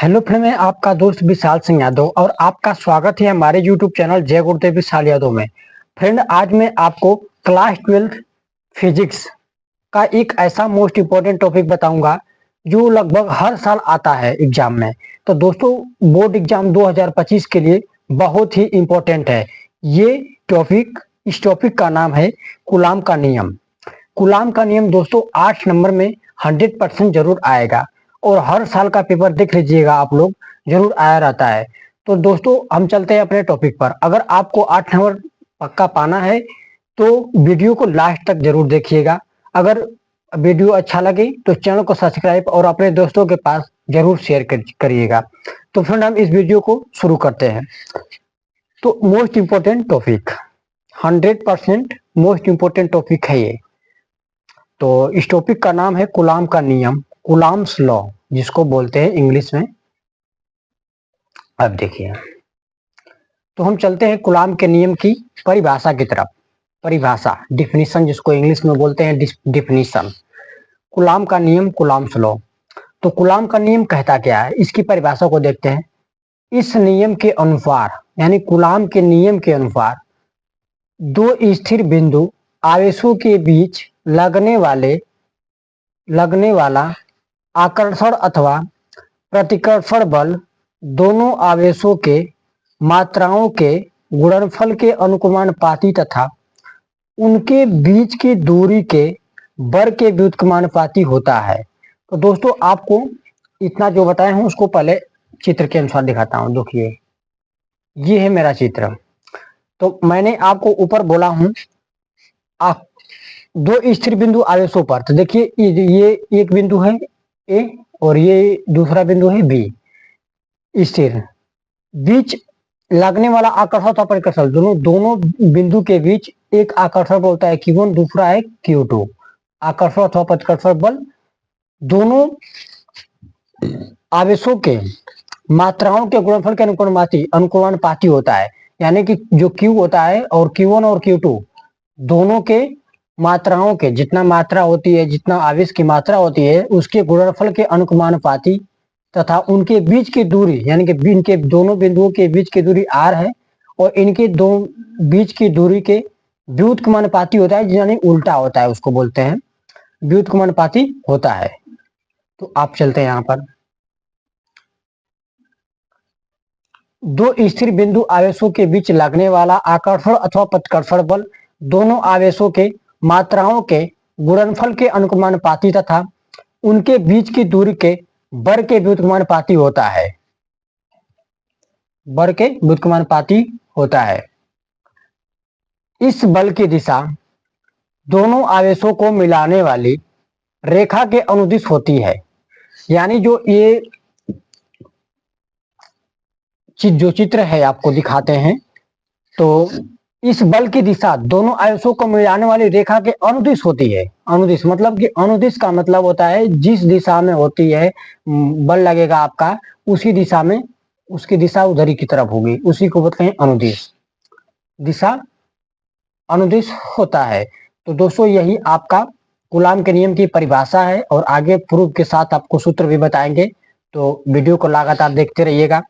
Hello friend, मैं आपका दोस्त विशाल सिंह यादव और आपका स्वागत है हमारे यूट्यूब चैनल जय गुरुदेव विशाल यादव में। फ्रेंड, आज मैं आपको क्लास 12 फिजिक्स का एक ऐसा मोस्ट इम्पोर्टेंट टॉपिक बताऊंगा जो लगभग हर साल आता है एग्जाम में। तो दोस्तों, बोर्ड एग्जाम 2025 के लिए बहुत ही इम्पोर्टेंट है ये टॉपिक। इस टॉपिक का नाम है कूलाम का नियम। कूलाम का नियम दोस्तों 8 नंबर में 100% जरूर आएगा और हर साल का पेपर देख लीजिएगा आप लोग, जरूर आया रहता है। तो दोस्तों, हम चलते हैं अपने टॉपिक पर। अगर आपको 8 नंबर पक्का पाना है तो वीडियो को लास्ट तक जरूर देखिएगा। अगर वीडियो अच्छा लगे तो चैनल को सब्सक्राइब और अपने दोस्तों के पास जरूर शेयर करिएगा। तो फ्रेंड, हम इस वीडियो को शुरू करते हैं। तो most important topic, 100% most important topic है ये। तो इस टॉपिक का नाम है कूलाम का नियम, कूलाम्स लॉ जिसको बोलते हैं इंग्लिश में। अब देखिए, तो हम चलते हैं कूलाम के नियम की परिभाषा की तरफ। परिभाषा, डिफिनीशन जिसको इंग्लिश में बोलते हैं डिफिनीशन। कूलाम का नियम, कूलाम्स लॉ। तो कूलाम का नियम कहता क्या है, इसकी परिभाषा को देखते हैं। इस नियम के अनुसार, यानी कूलाम के नियम के अनुसार, दो स्थिर बिंदु आवेशों के बीच लगने वाला आकर्षण अथवा प्रतिकर्षण बल दोनों आवेशों के मात्राओं के गुणनफल के अनुक्रमानुपाती तथा उनके बीच की दूरी के वर्ग के व्युत्क्रमानुपाती होता है। तो दोस्तों, आपको इतना जो बताया हूं उसको पहले चित्र के अनुसार दिखाता हूं। देखिए, ये है मेरा चित्र। तो मैंने आपको ऊपर बोला हूं दो स्थिर बिंदु आवेशों पर। तो देखिए, ये एक बिंदु है ए और ये दूसरा बिंदु है बी। स्थिर बीच लगने वाला आकर्षण अथवा परिकर्षण, दोनों बिंदु के बीच एक आकर्षण बल होता है Q1, दूसरा है Q2। आकर्षण अथवा प्रतिकर्षण बल दोनों आवेशों के मात्राओं के गुणनफल के अनुक्रमानुपाती होता है। यानी कि जो Q होता है और Q1 और Q2 दोनों के मात्राओं के, जितना मात्रा होती है, जितना आवेश की मात्रा होती है, उसके गुणनफल के अनुक्रमानुपाती तथा उनके बीच की दूरी, यानी कि इनके दोनों बिंदुओं के बीच की दूरी r है और इनके दो बीच की दूरी के व्युत्क्रमानुपाती होता है, यानी उल्टा होता है, उसको बोलते हैं व्युत्क्रमानुपाती होता है। तो आप चलते हैं यहाँ पर। दो स्थिर बिंदु आवेशों के बीच लगने वाला आकर्षण अथवा प्रतिकर्षण बल दोनों आवेशों के मात्राओं के गुणनफल के अनुक्रमानुपाती तथा उनके बीच की दूरी के वर्ग के व्युत्क्रमानुपाती होता है। वर्ग के व्युत्क्रमानुपाती होता है। इस बल की दिशा दोनों आवेशों को मिलाने वाली रेखा के अनुदिश होती है। यानी जो ये जो चित्र है आपको दिखाते हैं, तो इस बल की दिशा दोनों आवेशों को मिलाने वाली रेखा के अनुदिश होती है। अनुदिश मतलब कि अनुदिश का मतलब होता है जिस दिशा में होती है बल लगेगा आपका, उसी दिशा में, उसकी दिशा उधरी की तरफ होगी, उसी को बोलते हैं अनुदिश। दिशा अनुदिश होता है। तो दोस्तों, यही आपका कूलाम के नियम की परिभाषा है और आगे प्रूफ के साथ आपको सूत्र भी बताएंगे। तो वीडियो को लगातार देखते रहिएगा।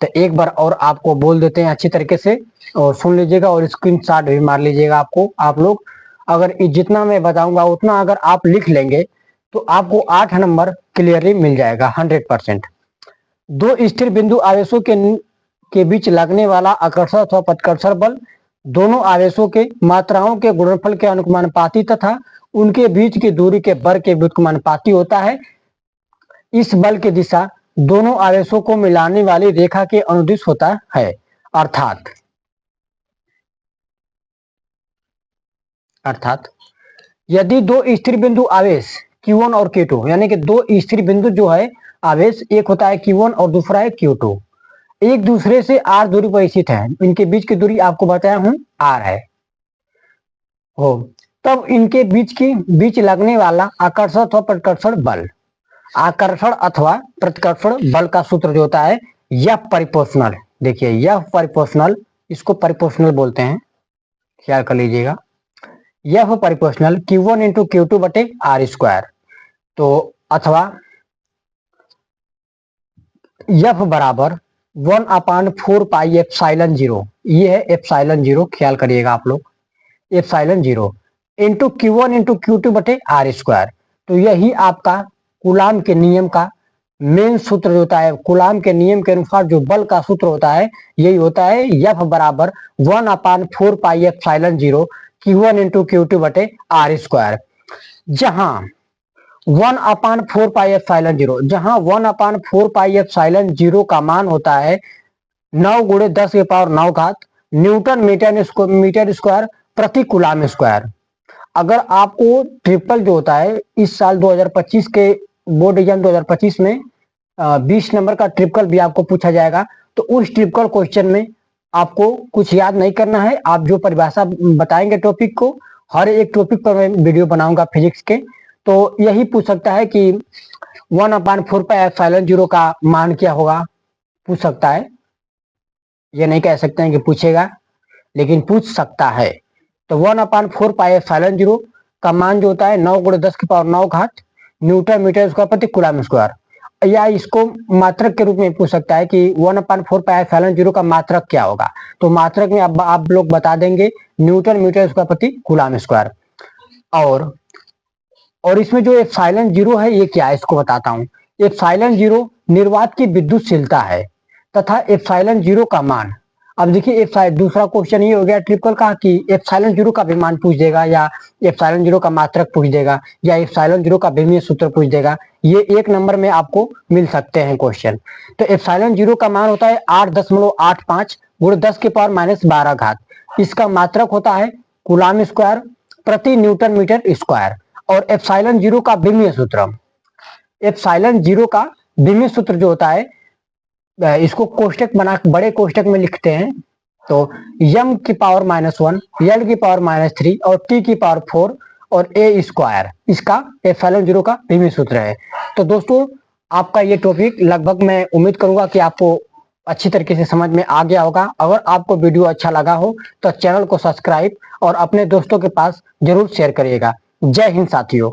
तो एक बार और आपको बोल देते हैं अच्छी तरीके से, और सुन लीजिएगा और स्क्रीनशॉट भी मार लीजिएगा। आपको, आप लोग अगर जितना मैं बताऊंगा उतना अगर आप लिख लेंगे तो आपको 8 नंबर क्लियरली मिल जाएगा 100%। दो स्थिर बिंदु आवेशों के बीच लगने वाला आकर्षण अथवा प्रतिकर्षण बल दोनों आवेशों के मात्राओं के गुणनफल के अनुक्रमानुपाती तथा उनके बीच की दूरी के वर्ग के व्युत्क्रमानुपाती होता है। इस बल की दिशा दोनों आवेशों को मिलाने वाली रेखा के अनुदिश होता है। अर्थात यदि दो स्थिर बिंदु आवेश Q1 और Q2, यानी कि दो स्थिर बिंदु जो है आवेश, एक होता है Q1 और दूसरा है Q2, एक दूसरे से r दूरी पर स्थित है, इनके बीच की दूरी आपको बताया हूं r है हो, तब इनके बीच लगने वाला आकर्षण अथवा प्रतिकर्षण बल, आकर्षण अथवा प्रतिकर्षण बल का सूत्र जो होता है यह परिपोषणल। देखिए, यह परिपोषणल, इसको परिपोषणल बोलते हैं, ख्याल कर लीजिएगा। यह परिपोषणल Q1 इंटू Q2 बटे R स्क्वायर, तो अथवा एफ बराबर 1/4 पाई एप्सिलॉन जीरो, ये है एप्सिलॉन जीरो, ख्याल करिएगा आप लोग, epsilon zero into Q1 into Q2 बटे आर स्क्वायर। तो यही आपका कूलाम के नियम का मेन सूत्र होता है। कूलाम के नियम के अनुसार जो बल का सूत्र होता है यही होता है, एफ बराबर 1/4 pi epsilon zero Q1 into Q2 बटे आर स्क्वायर। जहां 1/4 पाई एप्सिलॉन जीरो, जहां 1/4 पाई एप्सिलॉन जीरो का मान होता है 9 गुणे 10 के पावर 9 घात न्यूटन मीटर स्क्वायर प्रति कूलाम स्क्वायर। अगर आपको ट्रिपल जो होता है इस साल 2025 के बोर्ड एग्जाम 2025 में 20 नंबर का ट्रिपल भी आपको पूछा जाएगा, तो उस ट्रिपल क्वेश्चन में आपको कुछ याद नहीं करना है। आप जो परिभाषा बताएंगे टॉपिक को, हर एक टॉपिक पर मैं वीडियो बनाऊंगा फिजिक्स के, तो यही पूछ सकता है कि 1/4 पाई एप्सिलॉन जीरो का मान क्या होगा, पूछ सकता है। ये नहीं कह सकते हैं कि पूछेगा, लेकिन पूछ सकता है। तो 1/4 पाई एप्सिलॉन जीरो का मान जो होता है 9 गुणे 10 की पावर 9 घात न्यूटन मीटर स्क्वायर प्रति कूलम स्क्वायर, या इसको मात्रक के रूप में पूछ सकता है कि 1/4 पाई एप्सिलॉन जीरो का मात्रक क्या होगा। तो मात्रक में आप लोग बता देंगे न्यूटन मीटर स्क्वायर प्रति कूलम स्क्वायर। और इसमें जो एप्सिलॉन जीरो है ये क्या है, इसको बताता हूँ। एप्सिलॉन जीरो निर्वात की विद्युतशीलता है तथा एप्सिलॉन जीरो का मान। अब देखिए दूसरा क्वेश्चन ये हो गया ट्रिपल का कि एप्सिलॉन जीरो का भी मान पूछ देगा, या एप्सिलॉन जीरो का मात्रक पूछ देगा, या एप्सिलॉन जीरो का विमीय सूत्र पूछ देगा। ये एक नंबर में आपको मिल सकते हैं क्वेश्चन। तो एप्सिलॉन जीरो का मान होता है 8.85 गुणे 10 के पावर -12 घात। इसका मात्रक होता है कूलम स्क्वायर प्रति न्यूटन मीटर स्क्वायर। और एप्सिलॉन जीरो का विमीय सूत्र, एप्सिलॉन जीरो का विमीय सूत्र जो होता है, इसको कोष्टक बना बड़े कोष्टक में लिखते हैं। तो m की पावर -1, l की पावर -3 और t की पावर 4 और a स्क्वायर, इसका एप्सिलॉन जीरो का विमीय सूत्र है। तो दोस्तों आपका ये टॉपिक लगभग मैं उम्मीद करूंगा कि आपको अच्छी तरीके से समझ में आ गया होगा। अगर आपको वीडियो अच्छा लगा हो तो चैनल को सब्सक्राइब और अपने दोस्तों के पास जरूर शेयर करिएगा। जय हिंद साथियों।